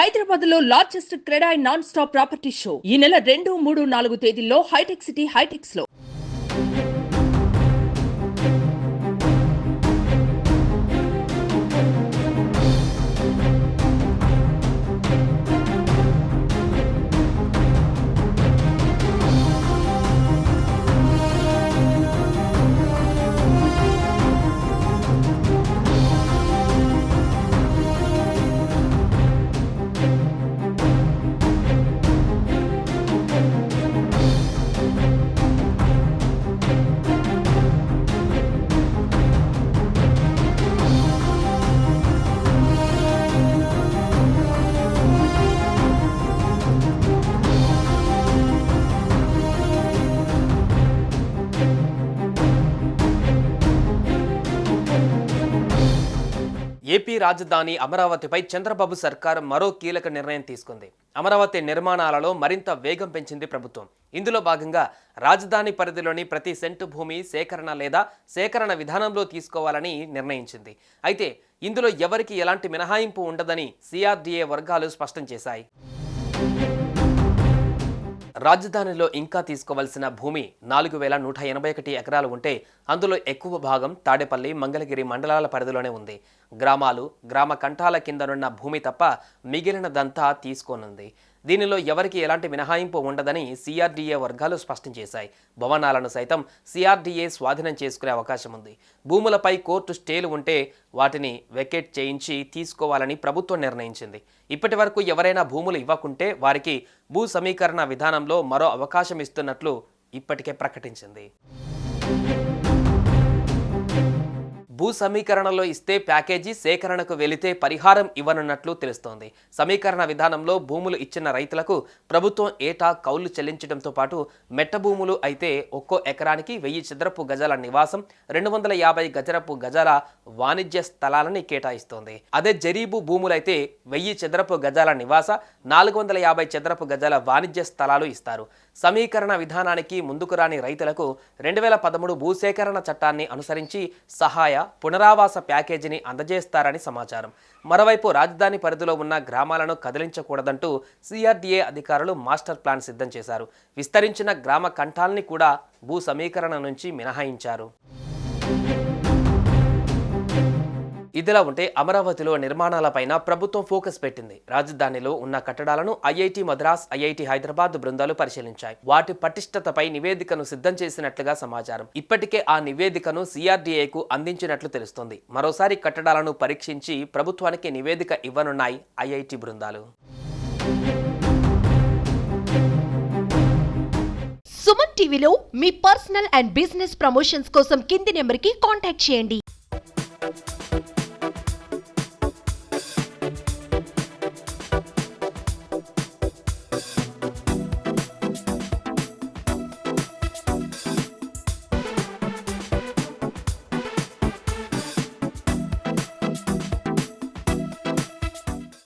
హైదరాబాద్ లో largest CREDAI non stop property show ఈ నెల 2, 3, 4 తేదీల్లో హైటెక్ సిటీ హైటెక్స్ లో. ఏపీ రాజధాని అమరావతిపై చంద్రబాబు సర్కార్ మరో కీలక నిర్ణయం తీసుకుంది. అమరావతి నిర్మాణాలలో మరింత వేగం పెంచింది ప్రభుత్వం. ఇందులో భాగంగా రాజధాని పరిధిలోని ప్రతి సెంటు భూమి సేకరణ లేదా సేకరణ విధానంలో తీసుకోవాలని నిర్ణయించింది. అయితే ఇందులో ఎవరికి ఎలాంటి మినహాయింపు ఉండదని సిఆర్డీఏ వర్గాలు స్పష్టం చేశాయి. రాజధానిలో ఇంకా తీసుకోవాల్సిన భూమి 4181 ఎకరాలు ఉంటే అందులో ఎక్కువ భాగం తాడేపల్లి, మంగళగిరి మండలాల పరిధిలోనే ఉంది. గ్రామాలు, గ్రామ కంఠాల కిందనున్న భూమి తప్ప మిగిలినదంతా తీసుకోనుంది. దీనిలో ఎవరికి ఎలాంటి మినహాయింపు ఉండదని సిఆర్డీఏ వర్గాలు స్పష్టం చేశాయి. భవనాలను సైతం సిఆర్డీఏ స్వాధీనం చేసుకునే అవకాశం ఉంది. భూములపై కోర్టు స్టేలు ఉంటే వాటిని వెకేట్ చేయించి తీసుకోవాలని ప్రభుత్వం నిర్ణయించింది. ఇప్పటి వరకు ఎవరైనా భూములు ఇవ్వకుంటే వారికి భూ సమీకరణ విధానంలో మరో అవకాశం ఇస్తున్నట్లు ఇప్పటికే ప్రకటించింది. భూ సమీకరణలో ఇస్తే ప్యాకేజీ, సేకరణకు వెళితే పరిహారం ఇవ్వనున్నట్లు తెలుస్తోంది. సమీకరణ విధానంలో భూములు ఇచ్చిన రైతులకు ప్రభుత్వం ఏటా కౌలు చెల్లించడంతో పాటు మెట్ట భూములు అయితే ఒక్కో ఎకరానికి 1000 చదరపు గజాల నివాసం, 250 చదరపు గజాల వాణిజ్య స్థలాలని కేటాయిస్తోంది. అదే జరీబు భూములైతే 1000 చదరపు గజాల నివాస, 450 చదరపు గజాల వాణిజ్య స్థలాలు ఇస్తారు. సమీకరణ విధానానికి ముందుకు రాని రైతులకు 2013 భూసేకరణ చట్టాన్ని అనుసరించి సహాయ, పునరావాస ప్యాకేజీని అందజేస్తారని సమాచారం. మరోవైపు రాజధాని పరిధిలో ఉన్న గ్రామాలను కదిలించకూడదంటూ సిఆర్డీఏ అధికారులు మాస్టర్ ప్లాన్ సిద్ధం చేశారు. విస్తరించిన గ్రామ కంఠాల్ని కూడా భూ సమీకరణ నుంచి మినహాయించారు. ఇదిలా ఉంటే అమరావతిలో నిర్మాణాలపైన ప్రభుత్వం ఫోకస్ పెట్టింది. రాజధానిలో ఉన్న కట్టడాలను ఐఐటి మద్రాస్, ఐఐటి హైదరాబాద్ బృందాలు పరిశీలించాయి. వాటి పటిష్టతపై నివేదికను సిద్ధం చేసినట్లుగా సమాచారం. ఇప్పటికే ఆ నివేదికను సిఆర్డీఏకు అందించినట్లు తెలుస్తోంది. మరోసారి కట్టడాలను పరీక్షించి ప్రభుత్వానికి నివేదిక ఇవ్వనున్నాయి ఐఐటి బృందాలు. సుమన్ టీవీలో మీ పర్సనల్ అండ్ బిజినెస్ ప్రమోషన్స్ కోసం కింది నెంబర్కి కాంటాక్ట్ చేయండి.